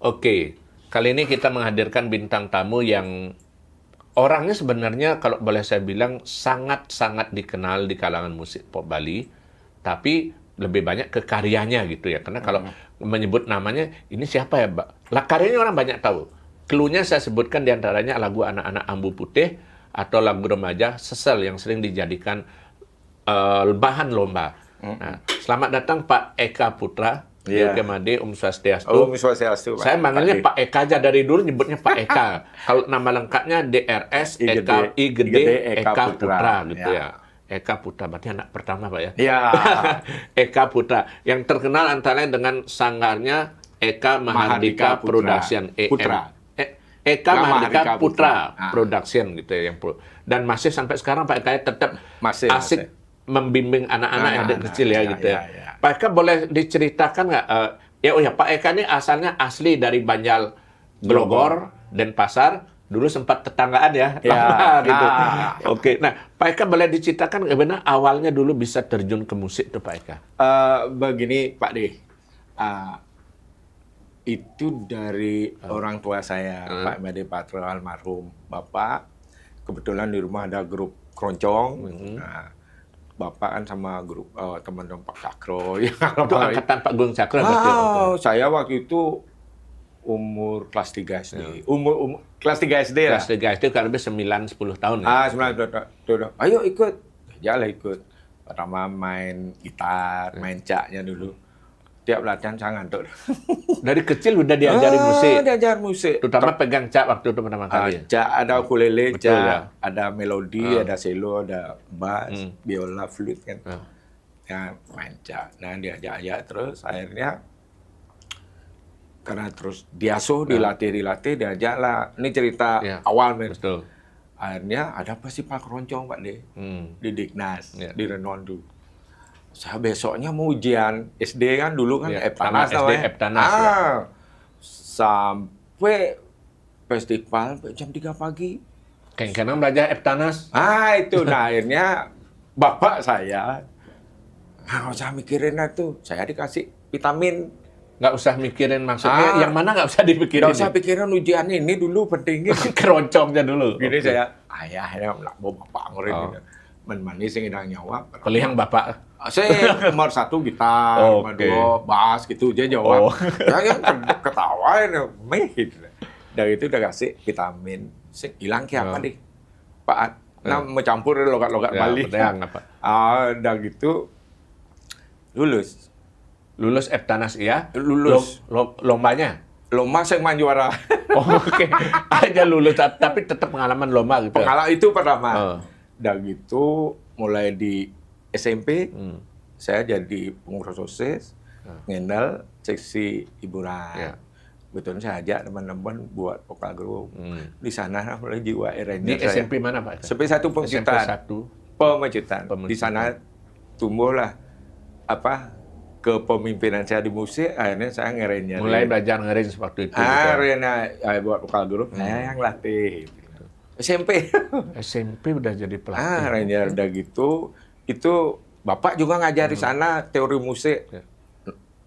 Oke, kali ini kita menghadirkan bintang tamu yang orangnya sebenarnya kalau boleh saya bilang sangat-sangat dikenal di kalangan musik pop Bali, tapi lebih banyak ke karyanya gitu ya. Karena kalau menyebut namanya, ini siapa ya, Mbak? Lah karyanya orang banyak tahu. Cluenya saya sebutkan diantaranya lagu Anak-anak Ambu Putih atau lagu remaja Sesel yang sering dijadikan bahan lomba. Nah, selamat datang Pak Eka Putra. Iya. Made, Swastiastu. Om Swastiastu, Pak. Saya manggilnya Pak Eka aja dari dulu nyebutnya Pak Eka. Kalau nama lengkapnya DRS Eka I gede Eka Putra gitu ya. Eka Putra berarti anak pertama Pak ya. Iya. Eka Putra yang terkenal antara lain dengan sanggarnya Eka Mahardika Production Putra. Eka Mahardika Putra Putra. Production gitu ya yang dan masih sampai sekarang Pak Eka tetap Masih, asik membimbing anak-anak yang adik kecil ya gitu ya. Pak Eka boleh diceritakan nggak? Pak Eka ini asalnya asli dari Banjar Glogor, Denpasar. Dulu sempat tetanggaan ya, lama gitu. Oke, nah Pak Eka boleh diceritakan bagaimana awalnya dulu bisa terjun ke musik tuh Pak Eka? Begini Pak D, itu dari orang tua saya, Pak Made Patra almarhum Bapak. Kebetulan di rumah ada grup keroncong. Nah, Bapak kan sama grup teman-teman Pak Cakro. Itu angkatan Pak Gung Cakro berarti? Saya waktu itu umur kelas 3 SD. Umur kelas 3 SD lah. Kelas 3 SD kan lebih 9-10 tahun ya? 9 tahun. Ayo ikut. Jalan ikut. Pertama main gitar, main caknya dulu. Tiap latihan saya ngantuk. Dari kecil udah diajari musik? Diajar musik. Terutama pegang cak waktu itu pertama kali? Cak, ada ukulele, Betul, cak, ya? ada melodi, ada cello, ada bass, biola, flute kan. Ya, main cak. Nah, diajak-ajak terus. Akhirnya, karena terus diasuh, dilatih, diajak lah. Ini cerita awal, men. Betul. Akhirnya, ada festival keroncong, Pak D. Di Dignas, di Renondu. Saya besoknya mau ujian SD kan dulu kan Eptanas SD Eptanas. Sampai festival jam 3 pagi. Keng-kenang belajar Eptanas. Itu nah akhirnya bapak saya nggak usah mikirin itu. Saya dikasih vitamin. Nggak usah mikirin maksudnya yang mana nggak usah dipikirin. Nggak usah pikirin ujian ini dulu pentingnya. Keroncongnya dulu. Gini saya, ayahnya nak bawa bapak ngeri. Menemani sing idang nyawa. Kalau yang bapak? Saya nomor 1 gitar, nomor 2 bass gitu dia jawab. Saya ketawain, meh gitu. Dari itu udah kasih vitamin. Hilang kayak apa nih? Pak, nah mencampur logat-logat Bali. Apa? Udah gitu lulus. Lulus Eptanas iya? Lulus. Lombanya? Lomba saya main juara. Oke. Aja lulus tapi tetap pengalaman lomba gitu. Pengalaman itu pertama. Udah gitu mulai di SMP saya jadi pengurus OSIS, ngendal seksi hiburan. Betul saya ajak teman-teman buat vokal grup. Di sana mulai jiwa Di Ranger SMP mana Pak? SMP 1 Pemecutan. Pemecutan. Di sana tumbuhlah kepemimpinan saya di musik. Akhirnya saya ngerenyer. Mulai belajar ngerange waktu itu. Buat vokal grup. Saya yang latih. SMP. SMP udah jadi pelatih. Ranger udah gitu. Itu Bapak juga ngajar di sana teori musik.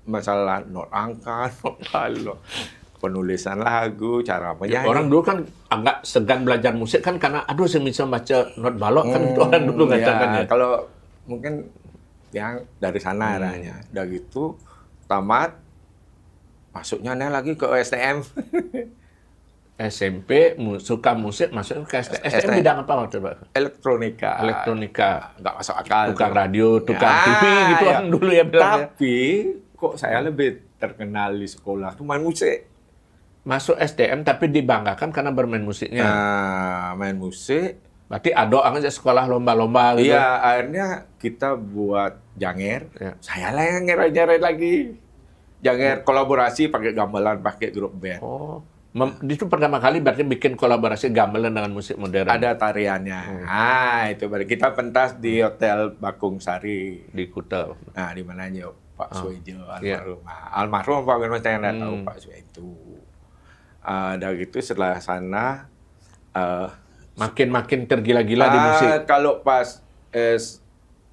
Masalah not angka, not halo. Penulisan lagu, cara menyanyi. Orang dulu kan agak segan belajar musik kan karena saya bisa baca not balok kan itu orang dulu katakannya. Kalau mungkin yang dari sana arahnya. Udah gitu tamat masuknya lagi ke STM. SMP suka musik masuk ke STM bidang apa waktu Pak? Elektronika. Nggak masuk akal. Tukang radio, tukang TV gitu kan dulu ya bilangnya. Tapi kok saya lebih terkenal di sekolah tuh main musik. Masuk STM tapi dibanggakan karena bermain musiknya. Main musik. Berarti ado aja sekolah lomba-lomba gitu. Iya, akhirnya kita buat janger. Saya lah yang ngerai-ngerai lagi. Janger kolaborasi pakai gamelan, pakai grup band. Itu pertama kali berarti bikin kolaborasi gamelan dengan musik modern. Ada tariannya. Itu baru kita pentas di Hotel Bakung Sari di Kuta. Nah, di mananya Pak Suejo almarhum. Almarhum Pak Gunung saya nggak tahu Pak Suejo. Dari itu setelah sana makin tergila-gila di musik. Kalau pas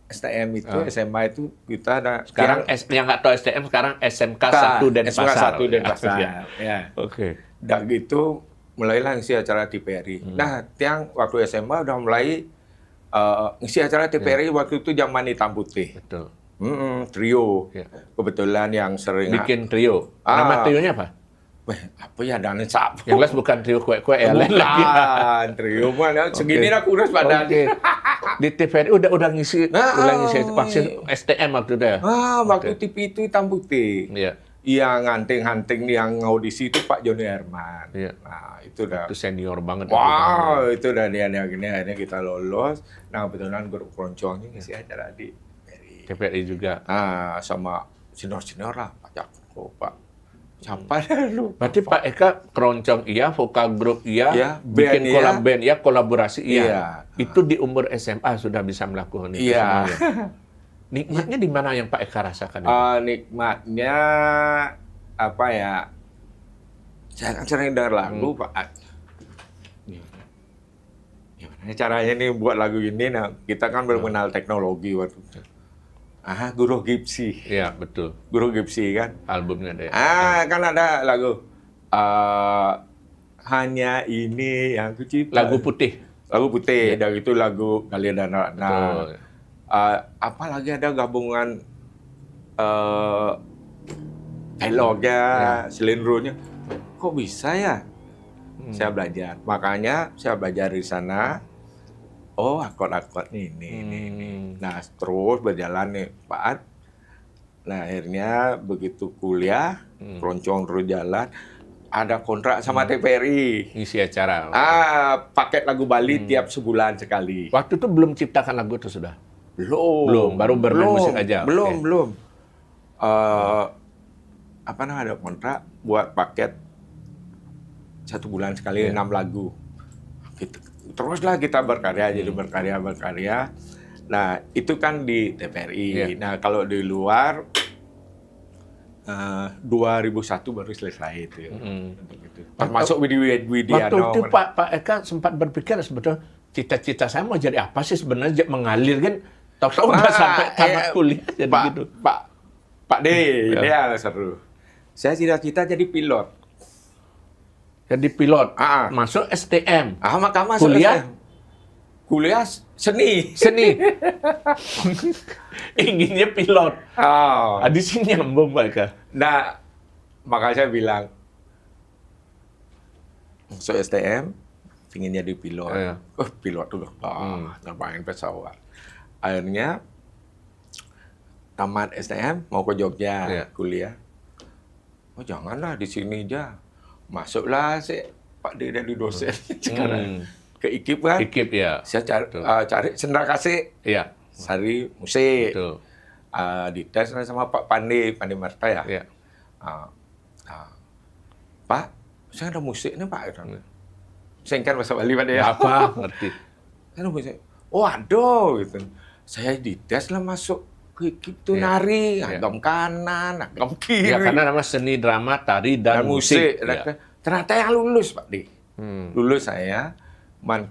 STM itu, SMA itu kita ada Sekarang yang nggak tahu STM sekarang SMK 1 Denpasar. SMK 1 Denpasar. Ya. Ya. Oke. Dan gitu mulailah ngisi acara TVRI. Nah, tiang waktu SMA udah mulai ngisi acara TVRI waktu itu zaman hitam putih. Betul. Trio. Ya. Kebetulan yang sering Bikin trio. Nama trionya apa? apa ya dan siapa? Yang jelas bukan trio kue-kue ya, lain lagi. Bukan, trio mana segini lah kurus badan. Oke. Di TVRI udah ngisi vaksin STM waktu itu ya. Waktu TV itu hitam putih. Iya. Yang nganting-nganting yang audisi itu Pak Joni Herman. Iya. Nah, itu udah. Itu senior banget. Wow, itu udah dia gini akhirnya kita lolos. Nah, kebetulan grup keroncongnya ngisi acara di TVRI juga. Sama senior-senior lah, Pak Joko, Pak. Siapa dah lu? Berarti Pak Eka keroncong iya, vokal grup iya, Iya, bikin band collab iya. band iya, kolaborasi iya. Iya. Itu di umur SMA sudah bisa melakukan itu Iya. semuanya. Nikmatnya di mana yang Pak Eka rasakan itu? Nikmatnya apa ya? Saya kan sering dengar lagu, Pak. Gimana caranya nih buat lagu ini? Nah, kita kan belum kenal teknologi waktu itu. Guru Gipsy. Iya, betul. Guru Gipsy kan. Albumnya ada ya. Kan ada lagu Hanya Ini Yang Kucipta. Lagu putih. Lagu putih, dan itu lagu Galia dan Ratna. Betul. Apalagi ada gabungan dialognya, selindronya. Kok bisa ya? Saya belajar. Makanya saya belajar di sana. Oh, akord-akord ini. Nah, terus berjalan nih, Pak Ad. Nah, akhirnya begitu kuliah, keroncong terus jalan. Ada kontrak sama TVRI. Ngisi acara. Paket lagu Bali tiap sebulan sekali. Waktu itu belum ciptakan lagu itu sudah? Belum, baru bermain musik aja. Belum. Ada kontrak buat paket 1 bulan sekali 6 lagu. Teruslah kita berkarya, jadi berkarya. Nah, itu kan di TVRI. Nah, kalau di luar 2001 baru selesai itu. Termasuk Widiano. Waktu itu Pak Eka sempat berpikir sebetulnya cita-cita saya mau jadi apa sih sebenarnya mengalir kan? Tahu-tahu udah sampai tamat kuliah jadi gitu. Pak D, dia seru. Saya cita-cita jadi pilot. Jadi pilot, masuk STM. Maka masuk kuliah? STM. Kuliah seni. Inginnya pilot. Di sini nyambung Pak Eka. Nah, makanya saya bilang, masuk STM, ingin jadi pilot. Pilot dulu. Terbangin pesawat. Akhirnya, tamat STM, mau ke Jogja, kuliah. Oh, janganlah di sini aja. Masuklah Pak D dari dosen sekarang ke IKIP kan. IKIP ya. Saya cari sendera kasih. Iya. Cari musik. Betul. Dites sama Pak Pandi Marta ya. Iya. Pak, saya ada musik nih Pak. Saya kan bahasa Bali Pak D. Apa? Ngerti. Saya ada musik. Oh, aduh gitu. Saya dites lah masuk ke itu nari, agam kanan, agam kiri. Ya, karena nama seni drama, tari, dan musik. Ternyata yang lulus, Pak D. Lulus saya,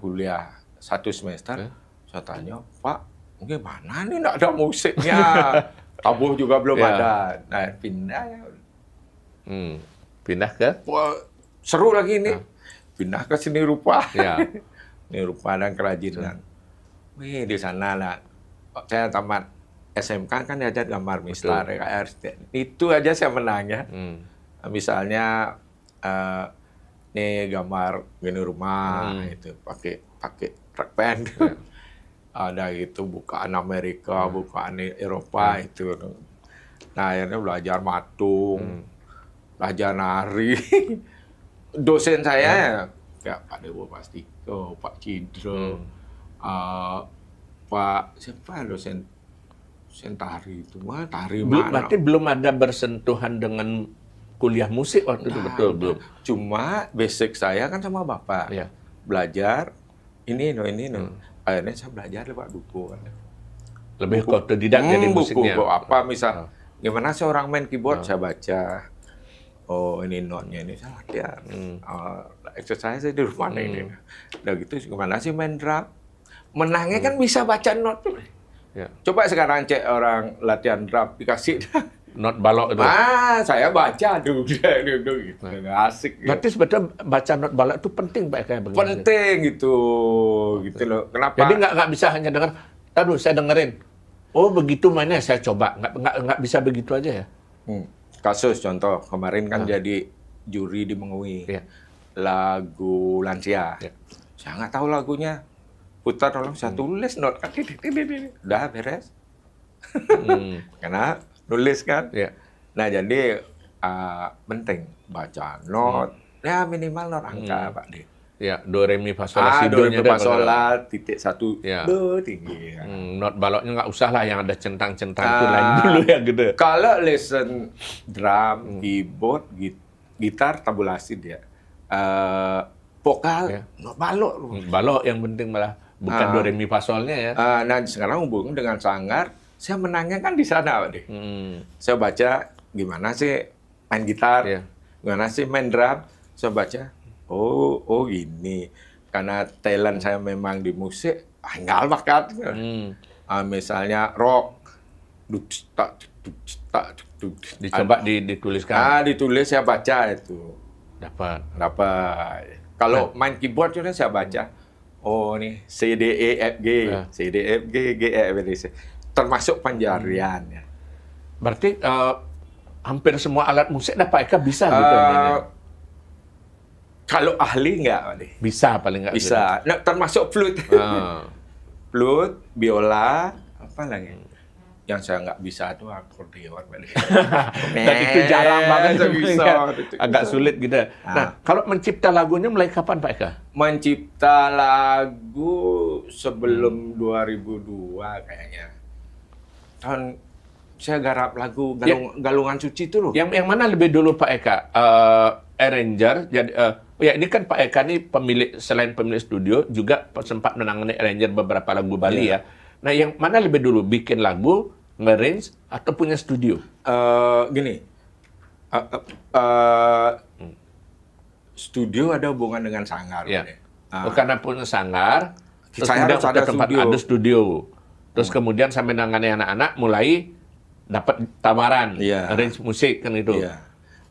kuliah 1 semester. Saya tanya, Pak, gimana nih nggak ada musiknya? Tabuh juga belum ada. Nah, pindah ya. Pindah ke? Wah, seru lagi ini. Pindah ke seni rupa. Seni rupa dan kerajinan. Wih, di sana lah. Saya tamat SMK kan diajar gambar mistar, itu aja saya menang ya. Misalnya nih gambar gini rumah itu pakai trackpad. Ada gitu bukaan Amerika, bukaan Eropa itu. Nah, akhirnya belajar matung, belajar nari. Dosen saya ya Pak Dewo pasti, Pak Cidro, Pak siapa dosen tari itu tari mana? Berarti belum ada bersentuhan dengan kuliah musik waktu itu, betul belum? Cuma basic saya kan sama Bapak. Belajar ini. Akhirnya saya belajar lewat buku. Lebih ke otodidak jadi musiknya. Buku apa misal gimana seorang main keyboard saya baca. Oh, ini notnya ini saya latihan. Exercise di rumah ini. Udah gitu gimana sih main drum? Menangnya kan bisa baca not. Ya. Coba sekarang cek orang latihan drum dikasih Not balok itu. saya baca dulu gitu. Asik. Gitu. Berarti sebetulnya baca not balok itu penting Pak Eka. Penting gitu loh. Kenapa? Jadi nggak bisa hanya dengar, aduh saya dengerin. Oh begitu mainnya saya coba. Nggak bisa begitu aja ya. Kasus contoh kemarin kan jadi juri di Mengui. Iya. Lagu Lansia. Iya. Saya nggak tahu lagunya. Putar tolong saya tulis not. Udah beres. Karena nulis kan. Iya. Nah jadi penting baca not. Ya minimal not angka Pak De. Ya, do re mi fa sol la si do do nya fa sol la titik satu Ya. do tinggi. Not baloknya nggak usah lah yang ada centang-centang itu lain dulu ya gitu. Kalau lesson drum, keyboard, gitar tabulasi dia. Vokal not balok. Balok yang penting malah bukan do re mi fa solnya ya. Nah sekarang hubungan dengan sanggar, saya menangnya kan di sana Pak De. Saya baca gimana sih main gitar, gimana sih main drum, saya baca. Oh gini. Karena talent saya memang di musik, tinggal bakat. Misalnya rock, Dicoba dituliskan. Ditulis saya baca itu. Dapat. Kalau main keyboard juga saya baca. Oh nih C D E F G, C D E F G G E F G, termasuk penjarian ya. Berarti hampir semua alat musik Pak Eka bisa gitu. Kalau ahli nggak, Pak De? Bisa paling nggak. Bisa. Nah, termasuk flute. Flute, biola, apa lagi? Yang saya nggak bisa itu akordeon, Pak De. Dan itu jarang banget. Bisa. Agak sulit gitu. Nah, kalau mencipta lagunya mulai kapan Pak Eka? Mencipta lagu sebelum 2002 kayaknya. Saya garap lagu Galungan Suci itu loh. Yang mana lebih dulu Pak Eka? Arranger, jadi ini kan Pak Eka ini selain pemilik studio juga sempat menangani arranger beberapa lagu Bali ya. Nah, yang mana lebih dulu bikin lagu, nge-arrange atau punya studio? Gini. Studio ada hubungan dengan sanggar. Ya. Karena punya sanggar, terus saya kemudian harus ada tempat studio. ada studio. Terus kemudian sampai menangani anak-anak mulai dapat tawaran arrange musik kan itu. Iya.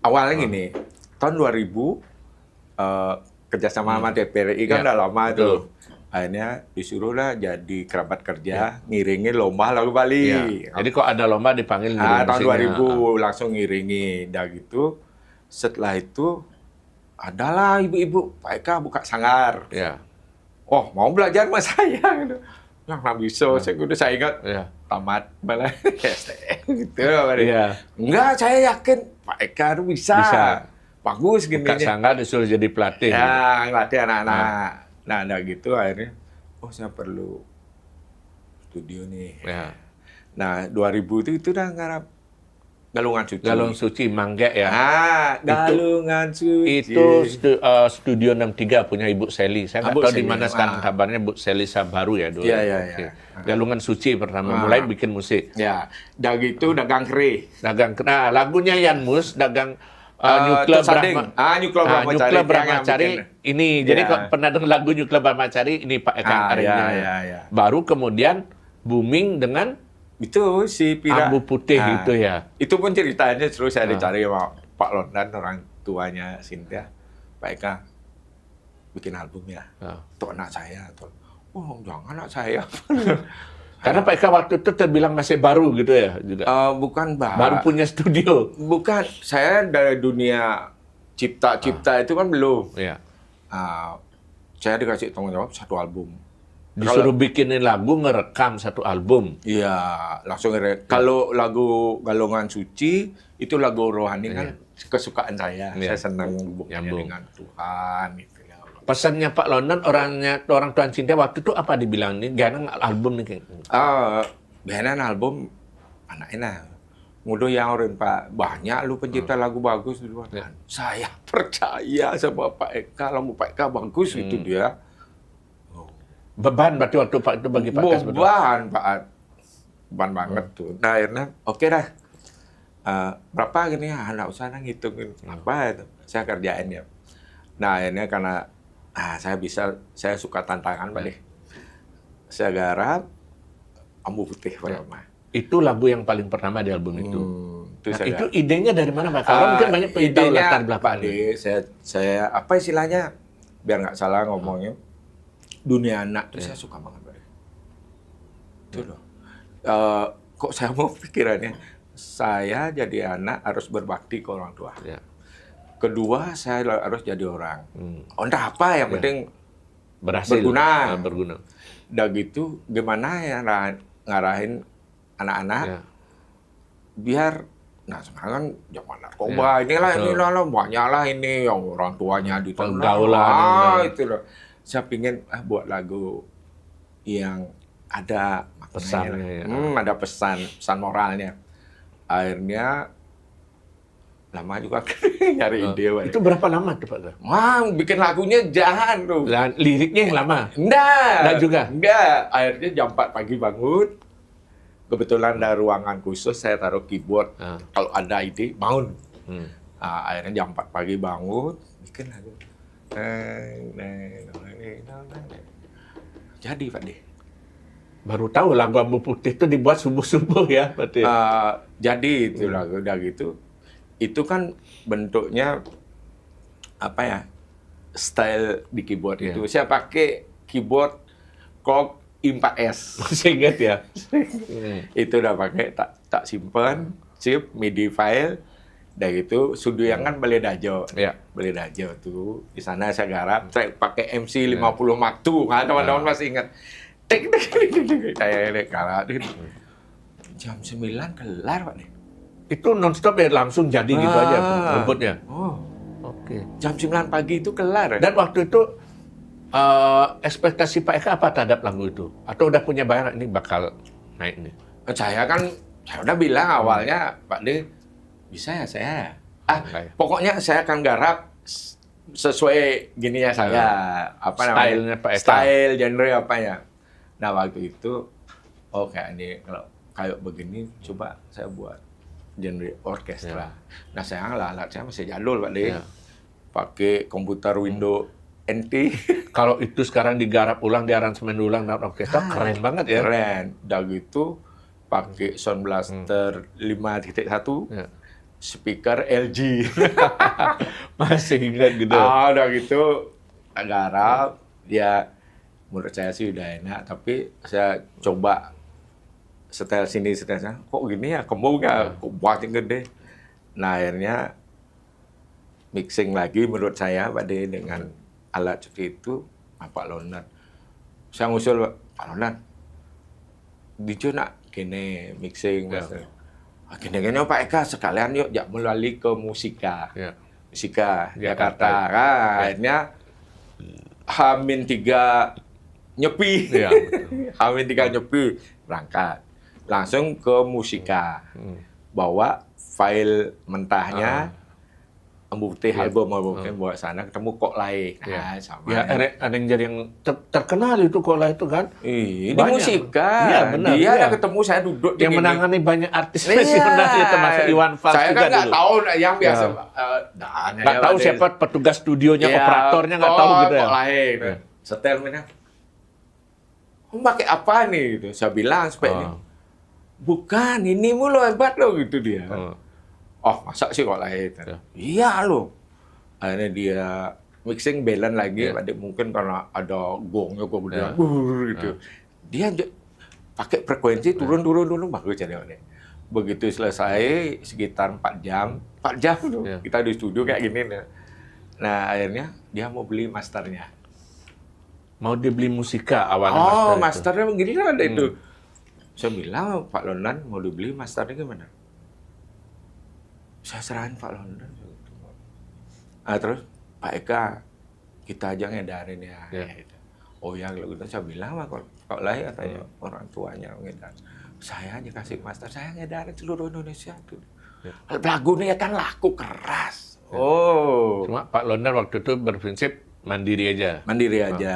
Awalnya gini, tahun 2000 kerjasama sama DPRI kan udah lama tuh. Akhirnya disuruhlah jadi kerabat kerja, ngiringi lomba lagu Bali. Jadi kok ada lomba dipanggil ngiring tahun musiknya. 2000 langsung ngiringi. Udah gitu, setelah itu adalah ibu-ibu, Pak Eka buka sanggar. Ya. Oh, mau belajar sama saya gitu. Yang nggak bisa, saya ingat tamat malah gitu. Enggak, saya yakin Pak Eka itu bisa. Bagus gini. Buka sanggar disuruh jadi pelatih. Ya, ngelatih anak-anak. Nah, udah gitu akhirnya, saya perlu studio nih. Nah, 2000 itu udah ngarap Galungan Suci. Galungan Suci, Mangge ya. Galungan Suci. Itu Studio 63 punya Ibu Seli. Saya nggak tahu di mana sekarang kabarnya Bu Seli Sabaru ya dulu. Iya. Galungan Suci pertama mulai bikin musik. Ya, udah gitu dagang kere. Nah, lagunya Yan Mus, dagang Nyukla Nyukla Brahmacari ini. Jadi kalau pernah dengar lagu Nyukla Brahmacari ini Pak Eka arrangenya. Baru kemudian booming dengan itu si Pira Ambu Putih gitu ya. Itu pun ceritanya terus saya dicari sama Pak Londan, orang tuanya Cynthia. Pak Eka bikin album ya. Untuk anak saya. Oh, jangan anak saya. Karena Pak Eka waktu itu terbilang masih baru gitu ya juga. Bukan baru punya studio. Bukan, saya dari dunia cipta itu kan belum. Iya. Saya dikasih tanggung jawab satu album. Disuruh bikinin lagu, ngerekam satu album. Iya, langsung kalau lagu Galungan Suci itu lagu rohani kan kesukaan saya. Saya senang hubungannya dengan Tuhan gitu ya. Pesannya Pak London, orang Tuan Cinta waktu itu apa dibilang nih? Gana album nih? Gana album anak enak. Mudah yang orang Pak, banyak lu pencipta lagu bagus di luar. Saya percaya sama Pak Eka, lagu Pak Eka bagus itu dia. Beban berarti waktu Pak itu bagi Pak Eka sebetulnya. Beban banget tuh. Nah akhirnya oke dah. Berapa gini ya? Nggak usah ngitungin apa itu. Saya kerjain ya. Nah akhirnya karena saya suka tantangan Pak. Saya garap. Ambu Putih Pak Mas. Itu lagu yang paling pertama di album itu. Nah, saya itu idenya dari mana Pak? Kalau mungkin banyak pengen tahu idenya, latar Pak belakangnya. De, saya apa istilahnya, biar nggak salah ngomongnya, dunia anak tuh saya suka banget Pak De. Itu loh. Kok saya mau pikirannya, saya jadi anak harus berbakti ke orang tua. Ya. Kedua, saya harus jadi orang. Entah apa, yang penting Berhasil. berguna. Berguna. Udah gitu, gimana ya ngarahin anak-anak Ya. biar, nah sekarang kan zaman narkoba, inilah banyak lah ini yang orang tuanya ditolak. Pergaulan. Itu loh. Saya pingin buat lagu yang ada Pesannya, ada pesan moralnya. Akhirnya lama juga nyari ide. Pak. Itu berapa lama tuh Pak? Wah, bikin lagunya jahan tuh. Dan liriknya yang lama? Enggak juga? Enggak. Akhirnya jam 4 pagi bangun. Kebetulan ada ruangan khusus, saya taruh keyboard. Kalau ada ide, bangun. Akhirnya jam 4 pagi bangun, bikin lagu. Jadi Pak De. Baru tahu lagu Ambu Putih itu dibuat subuh-subuh ya, berarti. Jadi itu lagu udah gitu. Itu kan bentuknya apa ya? Style di keyboard itu. Saya pakai keyboard Korg i4S. Masih ingat ya? Itu udah pakai, tak simpen, chip, MIDI file. Dari itu studio yang kan Balai Dajo. Ya. Balai Dajo tuh. Di sana saya garap, saya pakai MC 50 Mark II. Kan teman-teman masih ingat. Kayak garap. Jam 9 kelar Pak De. Itu non-stop ya, langsung jadi gitu aja ngebutnya? Oh. Oke. Jam 9 pagi itu kelar. Dan waktu itu ekspektasi Pak Eka apa terhadap lagu itu? Atau udah punya bayangan ini bakal naik nih? Saya udah bilang awalnya, Pak De, bisa ya saya. Pokoknya saya akan garap sesuai gininya saya. Apa namanya? Stylenya Pak Eka. Style, genre apa ya. Nah, waktu itu, kayak ini, kalau kayak begini, coba saya buat genre orkestra. Nah, saya alat saya masih jadul, Pak De. Pakai komputer Windows NT. Kalau itu sekarang digarap ulang, diaransemen ulang dalam orkestra, keren banget ya. Keren. Udah gitu, pakai Sound Blaster 5.1, speaker LG. Masih ingat gitu. Udah gitu, garap, ya menurut saya sih udah enak, tapi saya coba setel sini, setel sana, kok gini ya, kembung ya, kok buat yang gede. Nah, akhirnya mixing lagi menurut saya, Pak De, dengan alat seperti itu, Pak Londan. Saya ngusul, Pak Londan, Dijo nak gini mixing, gini-gini Pak Eka, sekalian yuk melalui ke Musika. Musika, Jakarta. Akhirnya H-3 nyepi. H-3 nyepi, berangkat. Langsung ke Musika. Bawa file mentahnya, Ambu Putih, album bawa sana, ketemu Kok Lai. Sama. Ya, ada yang jadi yang terkenal itu Kok Lai itu kan. Di Musika. Iya, benar. Dia ada ketemu, saya duduk yang di menangani banyak artis nasional ya, termasuk Iwan Fals saya juga kan nggak dulu. tahu yang biasa. Nggak tahu siapa petugas studionya, operatornya nggak tahu gitu ya. Kok Lai. Setel mana? Pakai apa nih? Gitu. Saya bilang speknya. Bukan, ini mulu hebat loh gitu dia. Masa sih Kok Lai? Iya loh. Akhirnya dia mixing balance lagi, mungkin karena ada gongnya kemudian gitu. Dia pakai frekuensi turun bagus jadi. Begitu selesai sekitar 4 jam loh. Kita di studio kayak gini nih. Nah, akhirnya dia mau beli masternya. Mau dibeli Musika awalnya masternya begini kan ada itu. Saya bilang, Pak Londan mau dibeli masternya gimana? Saya serahin Pak Londan. Terus Pak Eka, kita aja ngedarin ya. Oh ya, kalau gitu saya bilang, Kok Lai katanya orang tuanya ngedar. Saya aja kasih master, saya ngedarin seluruh Indonesia tuh. Lagunya kan laku keras. Cuma Pak Londan waktu itu berprinsip mandiri aja. Mandiri aja.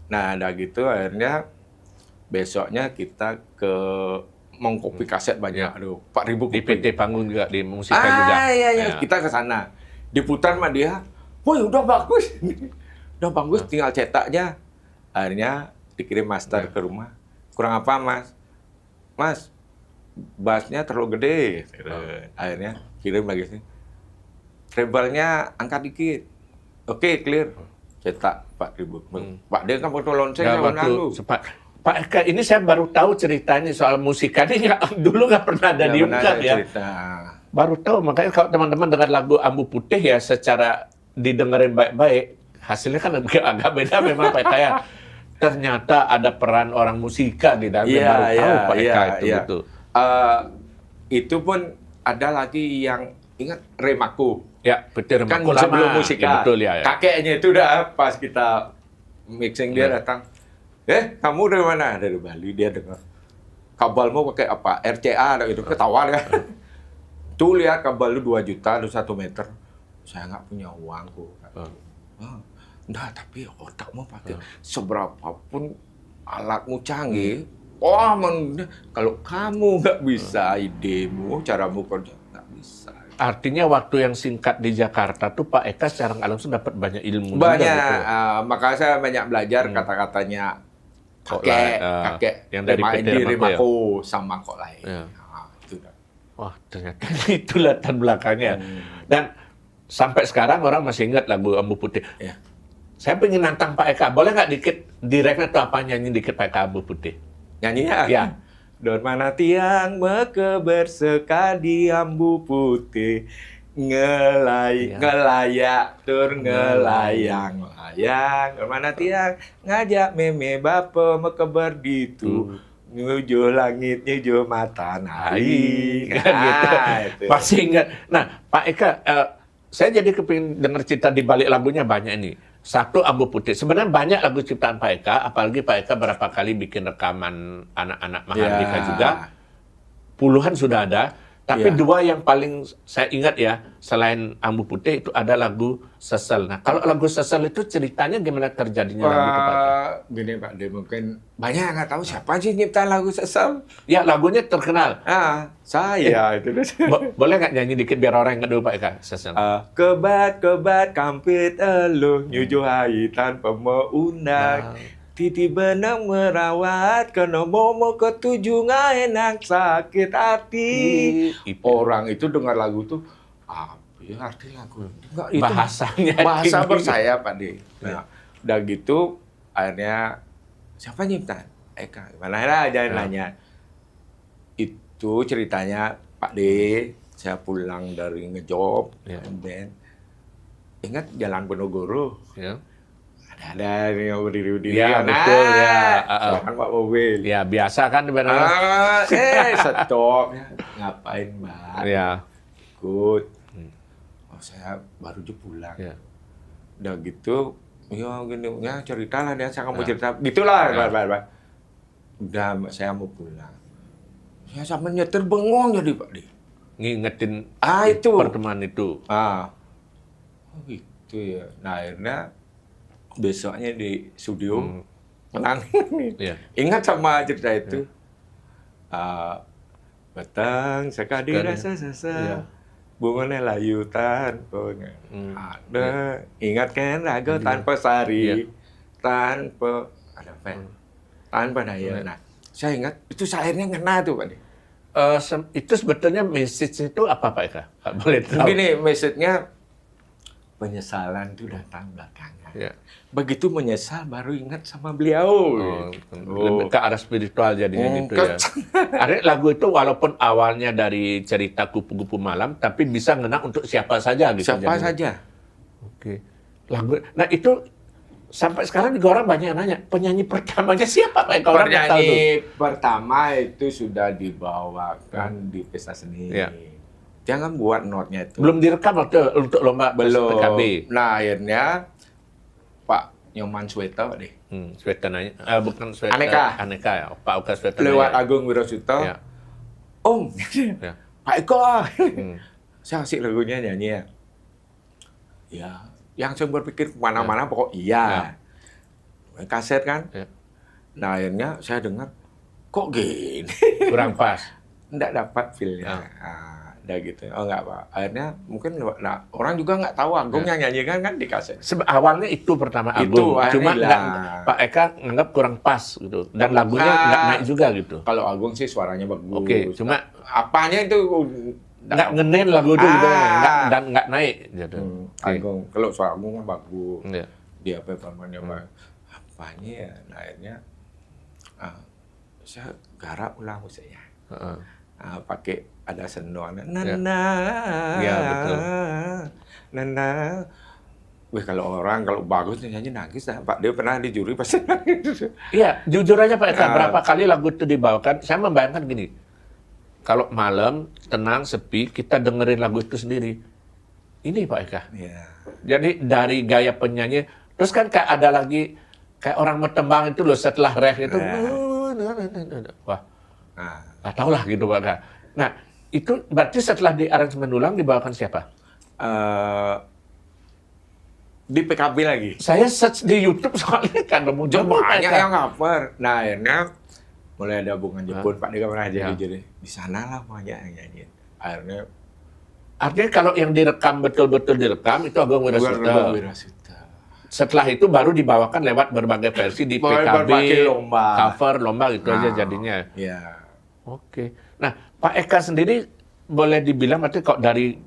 Nah, udah gitu akhirnya besoknya kita ke mengkopi kaset banyak. 4.000 kopi. Di PT Panggung juga, di Musika juga. Iya. Kita ke sana. Diputar sama dia. Woi, udah bagus. Udah bagus, tinggal cetaknya. Akhirnya dikirim master ke rumah. Kurang apa, Mas? Mas, bassnya terlalu gede. Akhirnya kirim lagi sih. Treble-nya angkat dikit. Oke, clear. Cetak 4.000. Pak D kan foto lonceng Ya, tahun lalu. Pak Eka, ini saya baru tahu ceritanya soal musika ini dulu nggak pernah ada Nggak pernah diungkap ada ya. cerita. Baru tahu, makanya kalau teman-teman dengar lagu Ambu Putih ya secara didengerin baik-baik, hasilnya kan agak beda memang Pak Eka ya. Ternyata ada peran orang musika di dalamnya, baru tahu Pak Eka itu gitu. Itu pun ada lagi yang ingat Remaku. Ya, betul. Kan Remaku sebelum lama. musika. Ya, betul ya. Kakeknya itu udah pas kita mixing dia datang. Kamu dari mana? Dari Bali. Dia dengar. Kabelmu pakai apa? RCA gitu. Ketawa ya. Tuh lihat kabel lu 2 juta, lu 1 meter. Saya nggak punya uang kok. Enggak, tapi otakmu pakai seberapapun alatmu canggih. Kalau kamu nggak bisa idemu, caramu kerja nggak bisa. Artinya waktu yang singkat di Jakarta tuh Pak Eka secara nggak langsung dapat banyak ilmu. Banyak, juga gitu. makanya saya banyak belajar kata-katanya kakek yang dari PT Remaku sama kok lain. Ya. Itu dah. Wah, ternyata itu latar belakangnya. Dan sampai sekarang orang masih ingat lagu Ambu Putih. Ya. Saya pengen nantang Pak Eka. Boleh nggak dikit direknya atau apa nyanyi dikit Pak Eka Ambu Putih? Nyanyinya? Ya. Don mana tiang mekeber sekadi Ambu Putih ngelayak tur ngelayang Don mana tiang ngajak meme bapa mekeber ditu nyujo langit nyujo mata naik. Gitu. Masih ingat. Nah, Pak Eka, saya jadi kepingin dengar cerita di balik lagunya banyak ini. Satu, Ambu Putih. Sebenarnya banyak lagu ciptaan Pak Eka, apalagi Pak Eka berapa kali bikin rekaman anak-anak Mahardika juga. Puluhan sudah ada. Tapi dua yang paling saya ingat ya, selain Ambu Putih itu ada lagu Sesel. Nah, kalau lagu Sesel itu ceritanya gimana terjadinya lagu itu Pak Eka? Gini Pak D, mungkin banyak yang nggak tahu siapa sih nyiptain lagu Sesel. Ya, lagunya terkenal. Saya itu. Boleh nggak nyanyi dikit biar orang ingat dulu Pak Eka, Sesel? Kebat kampit eluh nyuju haitan pemeundang. Titi benang merawat kena momo ketujuh enak sakit hati. Orang itu dengar lagu tuh apa ya arti lagu? Enggak, itu bahasa bersaya Pak D. Nah, udah gitu akhirnya siapa nyiptain? Eka. Gimana aja nanya. Itu ceritanya Pak D, saya pulang dari ngejob band. Ingat Jalan Penogoro? Ya. Ada yang berdiri-berdiri. Ya, betul ya. Kan Pak mobil. Ya, biasa kan sebenarnya. Stop. Ngapain, Mbak? Ya. Ikut. Saya baru aja pulang. Ya. Udah gitu, ya gini, ya cerita lah dia, saya mau cerita. Gitulah, Pak. Udah, saya mau pulang. Saya sama nyetir bengong jadi, Pak. Ngingetin itu. pertemuan itu. Gitu ya. Nah, akhirnya besoknya di studio menangis nih. Ingat sama cerita itu. Batang sekali rasa sesa. Bunganya layu tanpa ada. Ingat kan raga tanpa sari. Tanpa ada apa? Tanpa daya. Nah, saya ingat itu syairnya ngena tuh Pak. Itu sebetulnya message itu apa Pak Eka? Boleh tahu. Begini, message-nya penyesalan itu datang belakangan. Ya. Begitu menyesal baru ingat sama beliau. Lebih ke arah spiritual jadinya gitu ya. Ada lagu itu walaupun awalnya dari cerita kupu-kupu malam, tapi bisa ngena untuk siapa saja gitu. Siapa saja. Oke. Lagu. Nah itu sampai sekarang juga orang banyak yang nanya, penyanyi pertamanya siapa Pak? Penyanyi pertama itu sudah dibawakan di pesta seni. Ya. Jangan buat notnya itu. Belum direkam waktu untuk lomba PKB. Nah akhirnya Pak Nyoman Sweta Pak deh. Sweta nanya, bukan Sweta. Aneka ya. Pak Oka Sweta lewat nanya. Agung Wirasuto. Ya. Om, Ya. Pak Eko. Saya kasih lagunya nyanyi ya. Ya, yang saya berpikir kemana-mana pokok iya. Kaset kan. Ya. Nah akhirnya saya dengar, kok gini? Kurang pas. Nggak dapat feel-nya. Udah gitu. Oh nggak Pak. Akhirnya mungkin orang juga nggak tahu Agung yang nyanyikan kan di kaset. Awalnya itu pertama Itu, Agung, cuma hilang. Pak Eka nganggap kurang pas gitu, dan lagunya nggak naik juga gitu. Kalau Agung sih suaranya bagus. Oke, cuma apanya itu nggak ngenin lagu itu gitu, dan nggak naik gitu. Agung, kalau suara Agung kan bagus. Iya. Dia performanya bagus. Apanya ya? Nah, akhirnya saya garap ulang musiknya. Pakai ada senduan, nana, ya betul, nana. Wih, kalau bagus nyanyi nangis dah. Pak Dia pernah di juri pasti nangis. Iya, jujur aja Pak Eka, berapa kali lagu itu dibawakan, saya membayangkan gini, kalau malam tenang sepi, kita dengerin lagu itu sendiri. Ini Pak Eka. Iya. Jadi dari gaya penyanyi, terus kan kayak ada lagi kayak orang metembang itu loh setelah ref itu, wah, nggak tahu lah gitu Pak Eka. Nah, itu berarti setelah di aransemen ulang dibawakan siapa? Di PKB lagi. Saya search di YouTube soalnya kan muncul banyak yang cover. Nah, akhirnya mulai ada hubungan Jepun. Pak Dia pernah jadi juri. Di sana lah banyak yang nyanyiin. Artinya kalau yang direkam betul-betul direkam itu Agung Wirasuta. Setelah itu baru dibawakan lewat berbagai versi di PKB, cover, lomba gitu aja jadinya. Iya. Oke. Nah, Pak Eka sendiri boleh dibilang berarti kok dari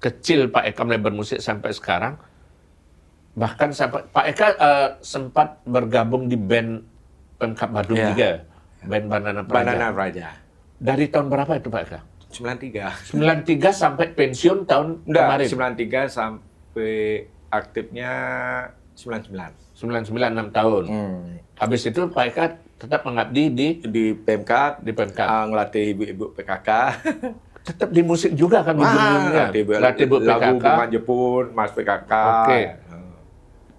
kecil Pak Eka mulai bermusik sampai sekarang, bahkan sampai Pak Eka sempat bergabung di band Pemkab Badung juga, band Banana Praja. Dari tahun berapa itu Pak Eka? 93. 93 sampai pensiun tahun kemarin? 93 sampai aktifnya 99. 6 tahun. Habis itu Pak Eka tetap mengabdi di Pemkab, ngelatih ibu-ibu PKK. Tetap di musik juga kan ujung-ujungnya. Latih ibu lagu Bunga Jepun, Mas PKK. Oke.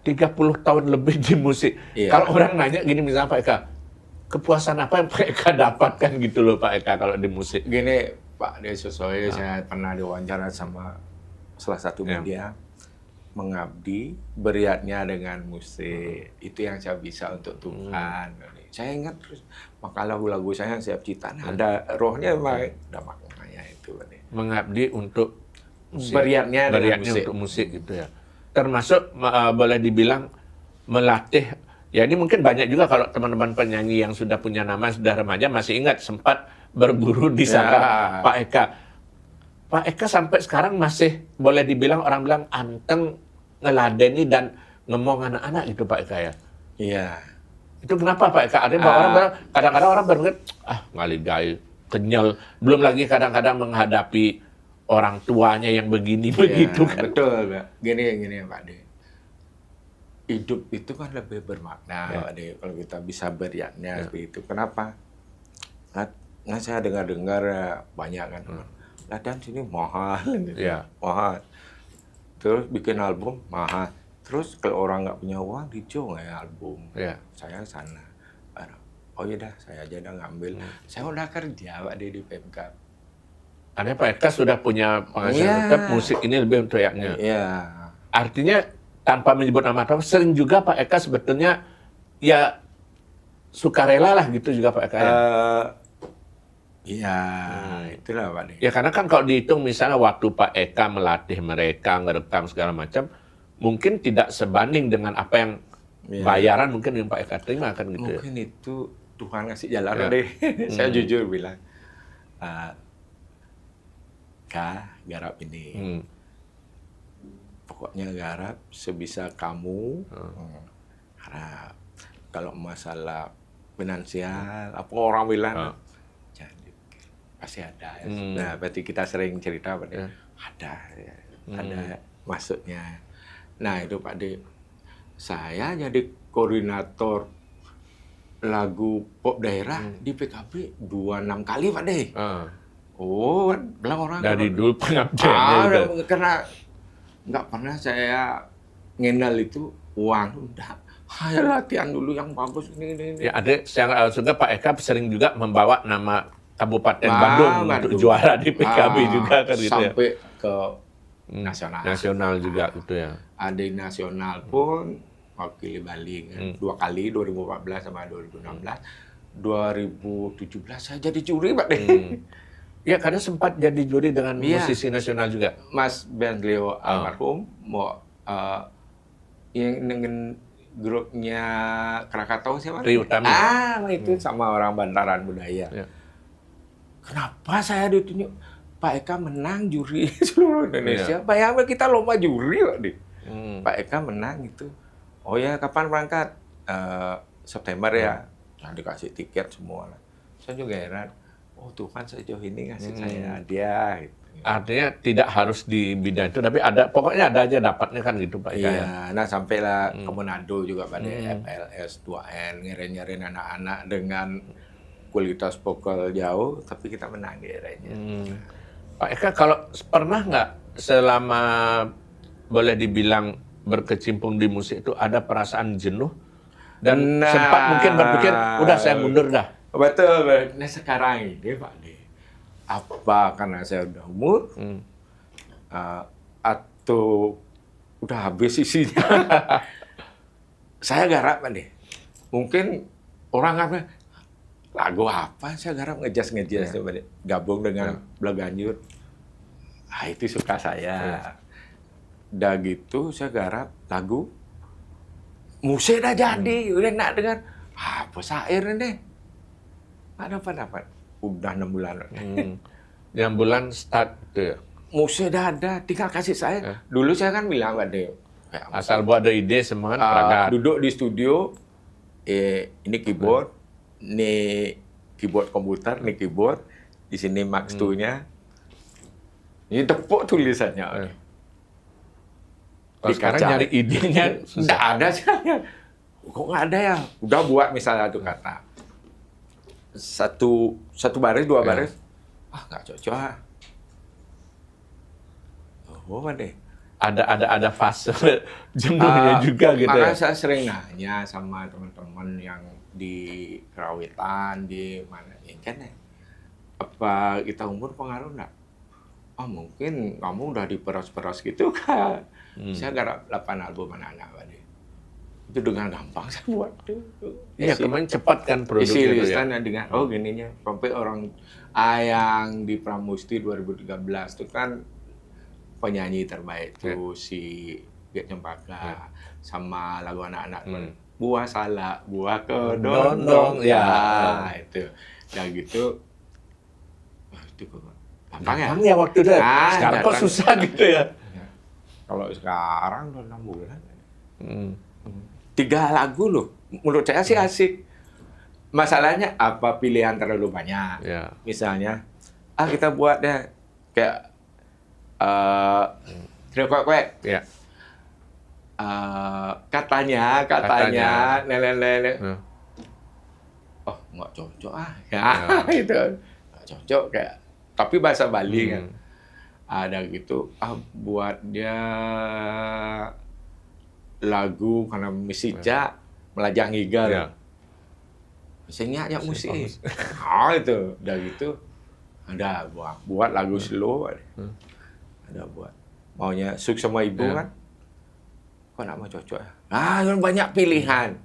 30 tahun lebih di musik. Iya. Kalau orang nanya gini misalnya Pak Eka, kepuasan apa yang Pak Eka dapatkan gitu loh Pak Eka kalau di musik? Gini Pak Dia Susoyo, saya pernah diwawancara sama salah satu media. Mengabdi beriatnya dengan musik itu yang saya bisa untuk Tuhan. Saya ingat terus maka lagu-lagu saya yang saya ciptakan ada rohnya, ada maknanya itu. Mengabdi untuk musik. Beriatnya untuk musik gitu ya. Termasuk boleh dibilang melatih. Ya ini mungkin banyak juga kalau teman-teman penyanyi yang sudah punya nama sudah remaja masih ingat sempat berburu di sana Pak Eka. Pak Eka sampai sekarang masih boleh dibilang orang bilang anteng, ngeladeni dan ngomong anak-anak itu Pak Eka ya? Iya. Itu kenapa Pak Eka? Ada orang kadang-kadang orang berpikir, ngaligai, kenyal. Belum lagi kadang-kadang menghadapi orang tuanya yang begini-begitu kan. Betul, Pak. Gini Pak De. Hidup itu kan lebih bermakna Pak De. Kalau kita bisa beriatnya seperti itu. Kenapa? Nah, saya dengar-dengar banyak kan. Latihan sini mahal, mahal. Terus bikin album mahal. Terus kalau orang nggak punya uang, dijual nggak ya album? Saya sana. Oh iya dah, saya aja udah ngambil. Saya udah kerja Pak di Pemkab. Ada Pak Eka sudah punya penghasilan tetap, musik ini lebih untuk yaknya. Iya. Artinya tanpa menyebut nama apa, sering juga Pak Eka sebetulnya ya sukarela lah gitu juga Pak Eka. Iya, itulah Pak De. Ya karena kan kalau dihitung misalnya waktu Pak Eka melatih mereka, ngerekam segala macam, mungkin tidak sebanding dengan apa yang bayaran mungkin yang Pak Eka terima kan gitu. Mungkin itu Tuhan ngasih jalan deh. Saya jujur bilang, garap ini. Pokoknya garap sebisa kamu. Harap. Kalau masalah finansial, apa orang bilang, pasti ada. Nah, berarti kita sering cerita Pak De. Ada maksudnya. Nah, itu Pak De. Saya jadi koordinator lagu pop daerah di PKB 26 kali Pak De. Oh, bilang orang dari dulu pengabdiannya karena nggak pernah saya ngendal itu uang. Udah, latihan dulu yang bagus ini. Ya, ada secara juga Pak Eka sering juga membawa nama Kabupaten Bandung untuk juara di PKB juga kan gitu ya. Sampai ke nasional. Nasional juga gitu ya. Ada nasional pun wakili Bali kan. 2 kali 2014 sama 2016. 2017 saya jadi juri Pak De. Ya, karena sempat jadi juri dengan Iya. musisi nasional juga. Mas Ben Leo almarhum mau yang dengan grupnya Krakatau siapa? Trie Utami. Itu sama orang Bantaran Budaya. Ya. Kenapa saya ditunjuk? Pak Eka menang juri seluruh Indonesia. Bayangin kita lomba juri kok deh. Pak Eka menang itu. Oh ya, kapan berangkat? September ya. Nah, dikasih tiket semua. Saya juga heran. Oh Tuhan sejauh ini ngasih saya hadiah. Gitu. Artinya tidak harus di bidang itu, tapi pokoknya ada aja dapatnya kan gitu Pak Eka. Iya, nah sampailah ke Manado juga pada FLS 2N, ngiring-ngiring anak-anak dengan kualitas vokal jauh, tapi kita menang di daerahnya. Pak Eka, kalau pernah nggak selama boleh dibilang berkecimpung di musik itu ada perasaan jenuh? Dan sempat mungkin berpikir, udah saya mundur dah. Betul. Nah sekarang ini Pak De, apa karena saya udah umur, atau udah habis isinya, saya garap Pak De. Mungkin orang apa, lagu apa saya garap ngejas Pak De. Gabung dengan Blaganjur. Itu suka saya. Udah gitu saya garap lagu, musik dah jadi, udah nak dengar, apa syair ini? Nggak dapat. Udah 6 bulan. 6 bulan start tuh. Musik dah ada, tinggal kasih saya. Dulu saya kan bilang Pak De, asal buat ada ide semua kan duduk di studio, ini keyboard, ini keyboard komputer, ini keyboard, di sini Max 2-nya. Ini tepuk tulisannya. Kalau sekarang nyari idenya nggak ada saya. Kok nggak ada ya? Udah buat misalnya satu kata. Satu baris, 2 baris. Nggak cocok. Oh, Pak De. Ada fase jenuhnya juga gitu ya. Makanya saya sering nanya sama teman-teman yang di Kerawitan, di mana ya kan ya. Apa kita umur pengaruh nggak? Mungkin kamu udah diperas-peras gitu kan. Saya garap 8 album anak-anak Pak De. Itu dengan gampang saya buat. Iya, kemarin cepat kan Isi produknya itu ya. listannya dengan, gininya. Sampai orang yang di Pramusti 2013 itu kan penyanyi terbaik tuh si Get Cempaka sama lagu anak-anak Buah Salak, Buah Kedondong. Itu. Dan gitu, itu kok gampang ya? Gampang ya waktu itu. Sekarang kok susah gitu ya. Kalau sekarang udah 6 bulan. 3 lagu loh. Menurut saya sih asik. Masalahnya apa pilihan terlalu banyak. Misalnya, kita buat deh kayak Trio Kwek. Katanya, lele. Nggak cocok itu. Nggak cocok kayak. Tapi bahasa Bali kan. Ada gitu, buat dia lagu karena misija melajang higal. Sehingga ya musik. Itu udah gitu ada buat lagu slow. Ada buat maunya Suk Sama Ibu kan. Kok nggak mau cocok ya? Banyak pilihan.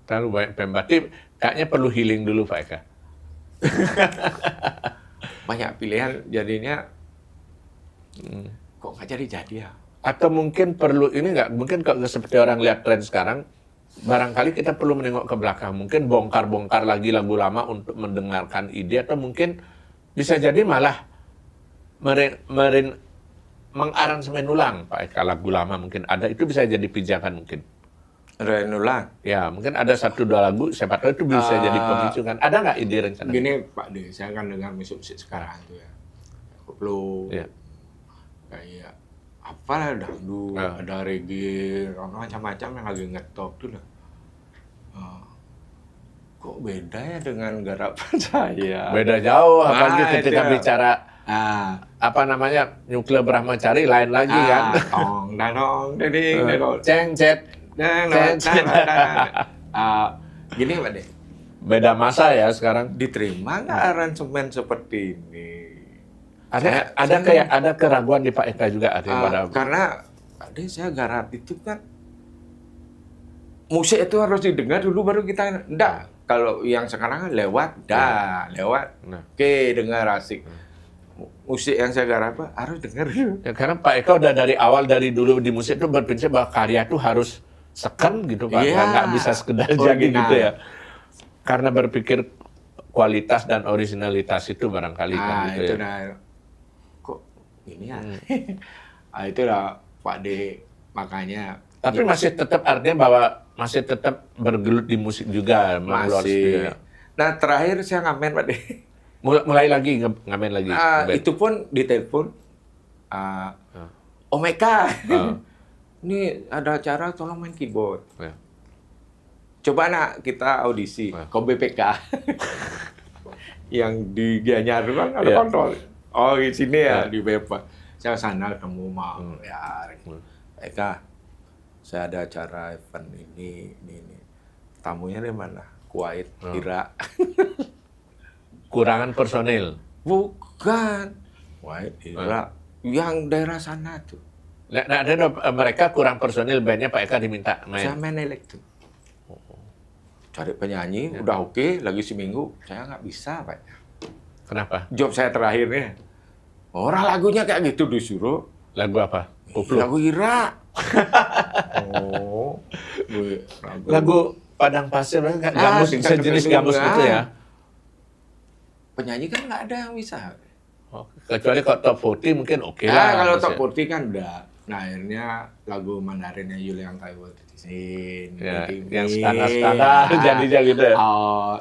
Terlalu banyak berarti kayaknya perlu healing dulu Pak Eka. Banyak pilihan jadinya kok nggak jadi ya? Atau mungkin perlu ini nggak? Mungkin kalau seperti orang lihat tren sekarang, barangkali kita perlu menengok ke belakang. Mungkin bongkar-bongkar lagi lagu lama untuk mendengarkan ide, atau mungkin bisa jadi malah mengaransemen ulang Pak Eka lagu lama mungkin ada, itu bisa jadi pijakan mungkin. Ulang? Ya, mungkin ada 1-2 lagu, siapa tahu itu bisa jadi pemicu kan. Ada nggak ide rencana? Gini Pak De, saya kan dengar musik sekarang tuh ya. Koplo, kayak apalah dangdut, ada reggae, macam-macam yang lagi ngetop tuh lah. Kok beda ya dengan garapan saya? Beda jauh, apalagi ketika bicara apa namanya Nuklir Brahmacari lain lagi kan. Tong danong deding dedong Cengcet. Gini Pak De, Beda masa ya sekarang. diterima nggak aransemen seperti ini? Ada keraguan di Pak Eka juga karena Ade saya garap itu kan musik itu harus didengar dulu baru kita enggak. kalau yang sekarang kan lewat, lewat. Nah. Oke, dengar asik. Musik yang saya garap harus dengar. Ya, karena Pak Eka udah dari awal, dari dulu di musik itu berprinsip bahwa karya itu harus seken gitu Pak, Iya. nggak bisa sekedar jadi Original. gitu ya. Karena berpikir kualitas dan originalitas itu barangkali kan gitu itu ya. kok ini ya. Itulah Pak D, makanya Tapi masih tetap artinya bahwa masih tetap bergelut di musik juga, masih. Nah, terakhir saya ngamen Pak D. mulai lagi ngamen lagi. ngeband. Itu pun ditelepon Omeka. Ini ada acara tolong main keyboard. Ya. Coba nak kita audisi ke BPK. Yang di Gianyar kan ada kontrol. Oh, di sini ya di BPK. Saya sana kamu mau ya. Eka, saya ada acara event ini. Tamunya dari mana? Kuwait, Irak. Kurangan personil. Bukan. Kuwait, Irak. Yang daerah sana tuh. Nah, ada mereka kurang personil, bandnya Pak Eka diminta Saya main. main elektrik. Cari penyanyi, udah oke, lagi seminggu. Saya nggak bisa, Pak. Kenapa? Job saya terakhirnya. Orang lagunya kayak gitu disuruh. Lagu apa? Koplo. Lagu Irak. Lagu Padang Pasir kan gamus, sejenis gamus gitu ya. Penyanyi kan nggak ada yang bisa. Kecuali kalau top 40 mungkin oke lah. Kalau maksudnya. top 40 kan udah. Nah, akhirnya lagu Mandarinnya Yulian Taiwo Titisin. Ya, yang standar jadinya gitu ya.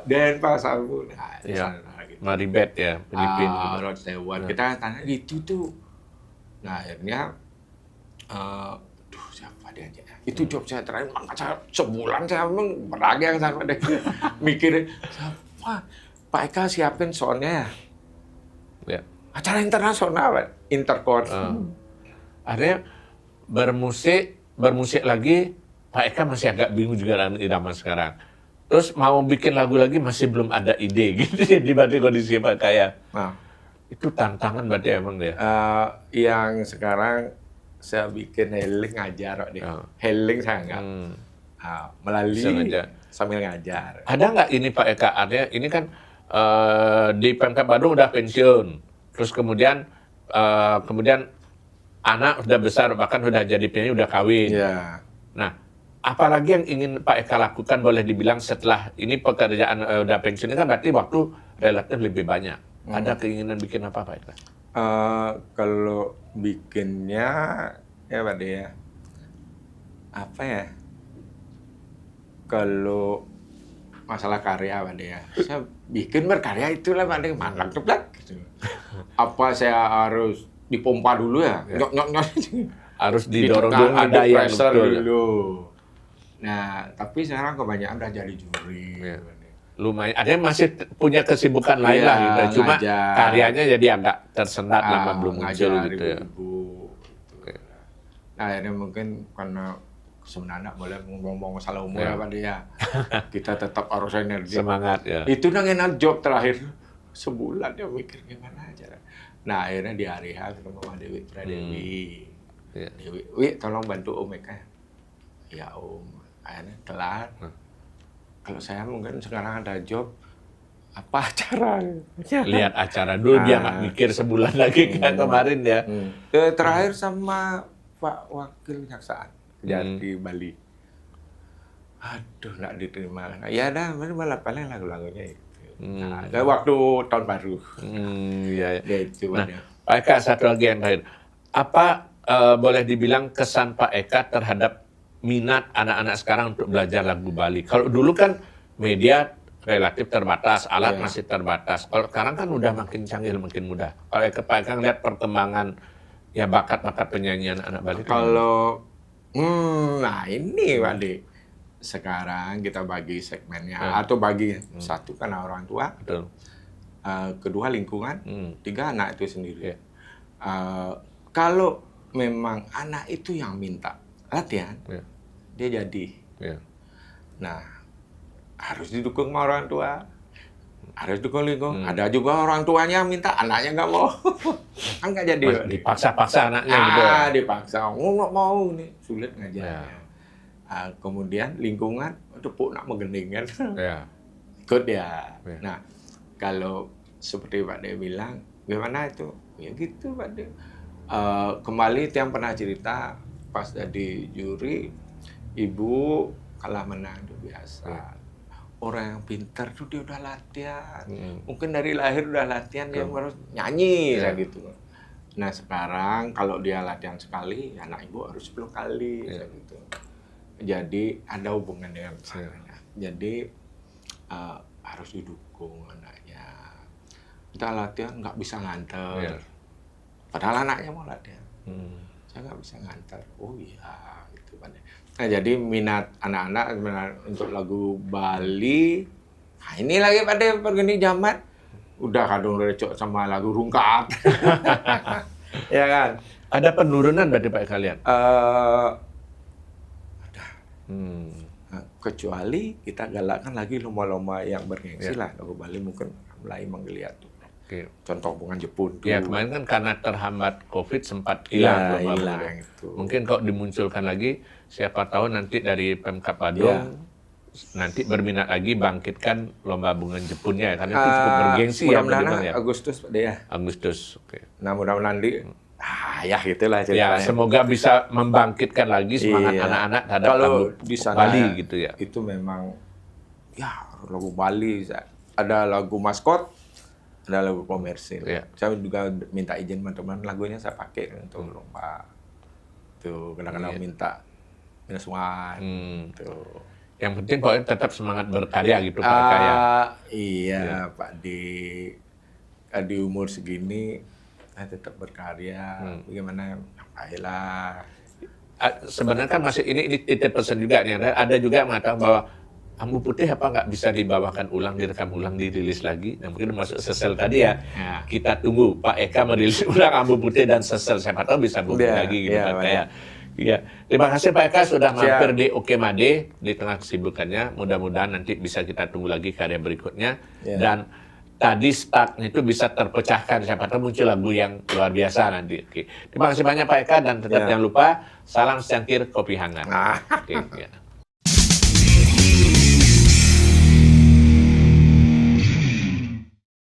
Dan Pak Sabu. Nah, Ya. gitu. Maribet ya, Filipina. Rod Stewart. Kita tanya gitu tuh. Nah, akhirnya siapa dia aja? Itu job saya terakhir, sebulan saya memang berdagang sama dia. Mikir, siapa? Pak Eka siapin soundnya ya? Ya. Acara internasional, Pak. Intercon. Akhirnya bermusik lagi, Pak Eka masih agak bingung juga di zaman sekarang. Terus mau bikin lagu lagi masih belum ada ide gitu ya, dibanding kondisi Pak Kaya. Nah, Itu tantangan berarti emang dia. yang sekarang saya bikin healing ngajar, Pak. Healing saya enggak. Melalui Bisa ngajar. sambil ngajar. Ada nggak ini Pak Eka? Artinya ini kan di Pemkab Bandung udah pensiun, terus kemudian anak udah besar, bahkan udah jadi penyanyi, udah kawin. Iya. Nah, apalagi yang ingin Pak Eka lakukan boleh dibilang setelah ini pekerjaan udah pensiun ini kan berarti waktu relatif lebih banyak. Ada keinginan bikin apa Pak Eka? Kalau bikinnya ya Pak De ya. Apa ya? Kalau masalah karya Pak De ya. Saya bikin berkarya itulah Pak De, mantap teplak gitu. Apa saya harus dipompa dulu ya? Nyok. Harus didorong dulu, ada yang pressure betul. dulu. Nah, tapi sekarang kebanyakan udah jadi juri. Ya. Lumayan, ada yang masih punya kesibukan lain Iya, lah gitu. Cuma ngajar. karyanya jadi agak tersendat lama belum muncul ngajar gitu ya. ibu-ibu, gitu. Nah, ini mungkin karena sebenarnya boleh ngomong masalah umur Ya. apa dia. Kita tetap harus energi. Semangat ya. Itu udah ngenal job terakhir sebulan dia mikir gimana aja. Nah, akhirnya di hari H ketemu sama Dewi Pradewi. Ya. Dewi, Wi, tolong bantu Om Eka. Ya Om, akhirnya kelar. Kalau saya mungkin sekarang ada job, apa acara? Lihat acara dulu, dia nggak mikir sebulan lagi kayak kemarin ya. Terakhir sama Pak Wakil Kejaksaan di Bali. Aduh, nggak diterima. Ya dah, malah paling lagu-lagunya itu. Nah, waktu tahun baru. Iya. Ya itu. Nah, Pak Eka, satu lagi yang terakhir. Apa boleh dibilang kesan Pak Eka terhadap minat anak-anak sekarang untuk belajar lagu Bali? Kalau dulu kan media relatif terbatas, alat masih terbatas. Kalau sekarang kan udah makin canggih, makin mudah. Kalau Pak Eka ngeliat perkembangan ya bakat-bakat penyanyian anak Bali. Kalau nah ini Pak De. Sekarang kita bagi segmennya atau bagi satu karena orang tua, Betul. kedua lingkungan, tiga anak itu sendiri. Iya. Kalau memang anak itu yang minta latihan, dia jadi. Ya. Nah, harus didukung sama orang tua, harus dukung lingkungan. Ada juga orang tuanya minta, anaknya nggak mau, kan nggak jadi. Dipaksa-paksa anaknya gitu. Dipaksa, nggak mau nih, sulit ngajarnya. Kemudian lingkungan, tepuk nak menggending kan. Ya. ikut dia. Ya. Nah, kalau seperti Pak De bilang, gimana itu? Ya gitu Pak De. Kembali itu yang pernah cerita pas jadi juri, ibu kalah menang itu biasa. Ya. Orang yang pintar tuh dia udah latihan. Mungkin dari lahir udah latihan, dia harus nyanyi Ya. kayak gitu. Nah sekarang kalau dia latihan sekali, anak ibu harus 10 kali kayak gitu. Jadi ada hubungan dengan kesananya. Jadi harus didukung anaknya. Kita latihan nggak bisa nganter. Ya. Padahal anaknya mau latihan. Saya nggak bisa nganter. Oh iya, gitu kan. Nah, jadi minat anak-anak untuk lagu Bali. Nah, ini lagi pada pergeni zaman. Udah kadung recok sama lagu rungkat. Ya kan? Ada penurunan berarti Pak kalian? Ada. Hmm. Kecuali kita galakkan lagi lomba-lomba yang bergengsi lah. Lagu Bali mungkin mulai menggeliat tuh. Oke. Contoh bunga Jepun tuh. Ya kemarin kan karena terhambat COVID sempat hilang. Iya, lomba hilang Bali. itu. Mungkin kalau dimunculkan lagi, siapa tahu nanti dari Pemkab Badung nanti berminat lagi bangkitkan lomba bunga Jepunnya ya, karena itu cukup bergengsi ya. Mudah-mudahan ya. Agustus Pak Dea. Agustus. Oke. Nah mudah-mudahan nanti ya gitulah Ya, ceritanya. semoga bisa membangkitkan lagi semangat Iya. anak-anak terhadap Kalau lagu di sana Bali gitu ya. Itu memang ya lagu Bali. Ada lagu maskot, ada lagu komersil. Iya. Saya juga minta izin teman-teman lagunya saya pakai untuk lomba. Tuh kadang-kadang minta minus one. Tuh. Yang penting pokoknya tetap semangat berkarya gitu Pak Eka ya. Iya Pak di umur segini saya tetap berkarya. Bagaimana? Ayolah. Sebenarnya kan masih ini titip pesan juga nih. Ada juga yang mengatakan bahwa Ambu Putih apa nggak bisa dibawakan ulang, direkam ulang, dirilis lagi. Nah, mungkin masuk Sesel tadi ya. Kita tunggu Pak Eka merilis ulang Ambu Putih dan Sesel. Siapa tahu bisa booming lagi gitu Pak Eka ya. Iya, terima kasih Pak Eka sudah mampir di Oke Made di tengah kesibukannya. Mudah-mudahan nanti bisa kita tunggu lagi karya berikutnya. Dan tadi startnya itu bisa terpecahkan. Siapa tahu muncul lagu yang luar biasa nanti. Oke. Terima kasih banyak Pak Eka dan tetap jangan lupa salam secangkir kopi hangat. Oke. Ya.